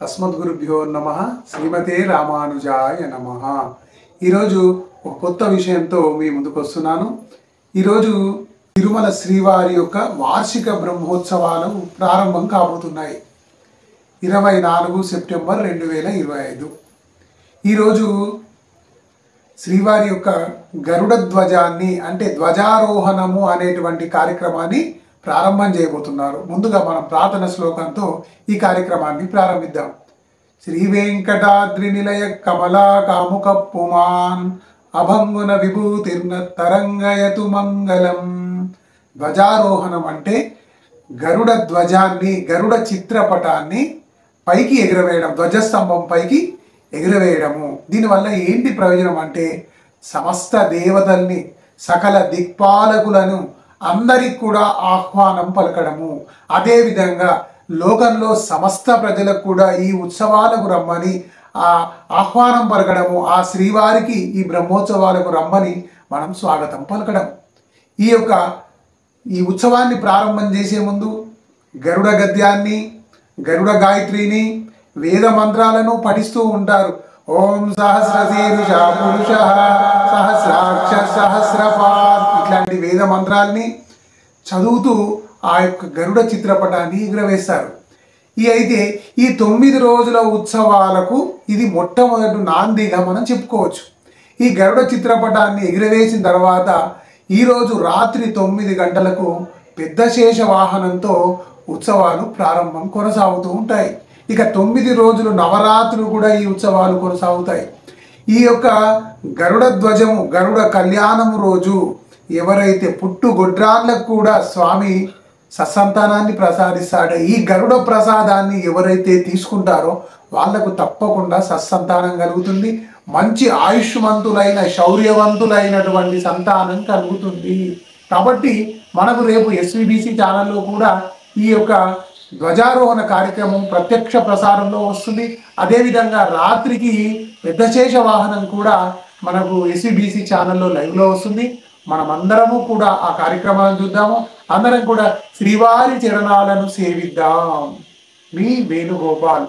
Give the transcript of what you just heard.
అస్మద్గురుభ్యో నమః. శ్రీమతే రామానుజాయ నమః. ఈరోజు ఒక కొత్త విషయంతో మీ ముందుకు వస్తున్నాను. ఈరోజు తిరుమల శ్రీవారి యొక్క వార్షిక బ్రహ్మోత్సవాలు ప్రారంభం కాబోతున్నాయి. 24 సెప్టెంబర్ 2025. ఈరోజు శ్రీవారి యొక్క గరుడ ధ్వజాన్ని అంటే ధ్వజారోహణము అనేటువంటి కార్యక్రమాన్ని ప్రారంభం చేయబోతున్నారు. ముందుగా మనం ప్రార్థన శ్లోకంతో ఈ కార్యక్రమాన్ని ప్రారంభిద్దాం. శ్రీ వెంకటాద్రి నిలయ కమలా కాముక పుమాన్ అభంగున విభూతిర్న తరంగయతు మంగళం. ధ్వజారోహణం అంటే గరుడ ధ్వజాన్ని, గరుడ చిత్రపటాన్ని పైకి ఎగురవేయడం, ధ్వజస్తంభం పైకి ఎగురవేయడము. దీనివల్ల ఏంటి ప్రయోజనం అంటే సమస్త దేవతల్ని, సకల దిక్పాలకులను అందరికి కూడా ఆహ్వానం పలకడము. అదేవిధంగా లోకంలో సమస్త ప్రజలకు కూడా ఈ ఉత్సవాలకు రమ్మని ఆహ్వానం పలకడము. ఆ శ్రీవారికి ఈ బ్రహ్మోత్సవాలకు రమ్మని మనం స్వాగతం పలకడం. ఈ ఉత్సవాన్ని ప్రారంభం చేసే ముందు గరుడ గద్యాన్ని, గరుడ గాయత్రిని, వేద మంత్రాలను పఠిస్తూ ఉంటారు. ఓం సహస్రశీర్ష పురుష సహస్రాక్ష సహస్రపాద్ ఇట్లాంటి వేద మంత్రాల్ని చదువుతూ ఆ యొక్క గరుడ చిత్రపటాన్ని ఎగురవేస్తారు. అయితే ఈ 9 రోజుల ఉత్సవాలకు ఇది మొట్టమొదటి నాందిగా మనం చెప్పుకోవచ్చు. ఈ గరుడ చిత్రపటాన్ని ఎగురవేసిన తర్వాత ఈరోజు రాత్రి 9 గంటలకు పెద్ద శేష వాహనంతో ఉత్సవాలు ప్రారంభం కొనసాగుతూ ఉంటాయి. ఇక 9 రోజులు నవరాత్రులు కూడా ఈ ఉత్సవాలు కొనసాగుతాయి. ఈ యొక్క గరుడ ధ్వజము, గరుడ కళ్యాణము రోజు ఎవరైతే పుట్టుగొడ్రాళ్ళకు కూడా స్వామి సత్సంతానాన్ని ప్రసాదిస్తాడో ఈ గరుడ ప్రసాదాన్ని ఎవరైతే తీసుకుంటారో వాళ్లకు తప్పకుండా సత్సంతానం కలుగుతుంది. మంచి ఆయుష్మంతులైన, శౌర్యవంతులైనటువంటి సంతానం కలుగుతుంది. కాబట్టి మనకు రేపు ఎస్విబిసి ఛానల్లో కూడా ఈ యొక్క ధ్వజారోహణ కార్యక్రమం ప్రత్యక్ష ప్రసారంలో వస్తుంది. అదేవిధంగా రాత్రికి పెద్దశేష వాహనం కూడా మనకు ఎస్విబిసి ఛానల్లో లైవ్లో వస్తుంది. మనమందరము కూడా ఆ కార్యక్రమాలను చూద్దాము. అందరం కూడా శ్రీవారి చరణాలను సేవిద్దాం. మీ వేణుగోపాల్.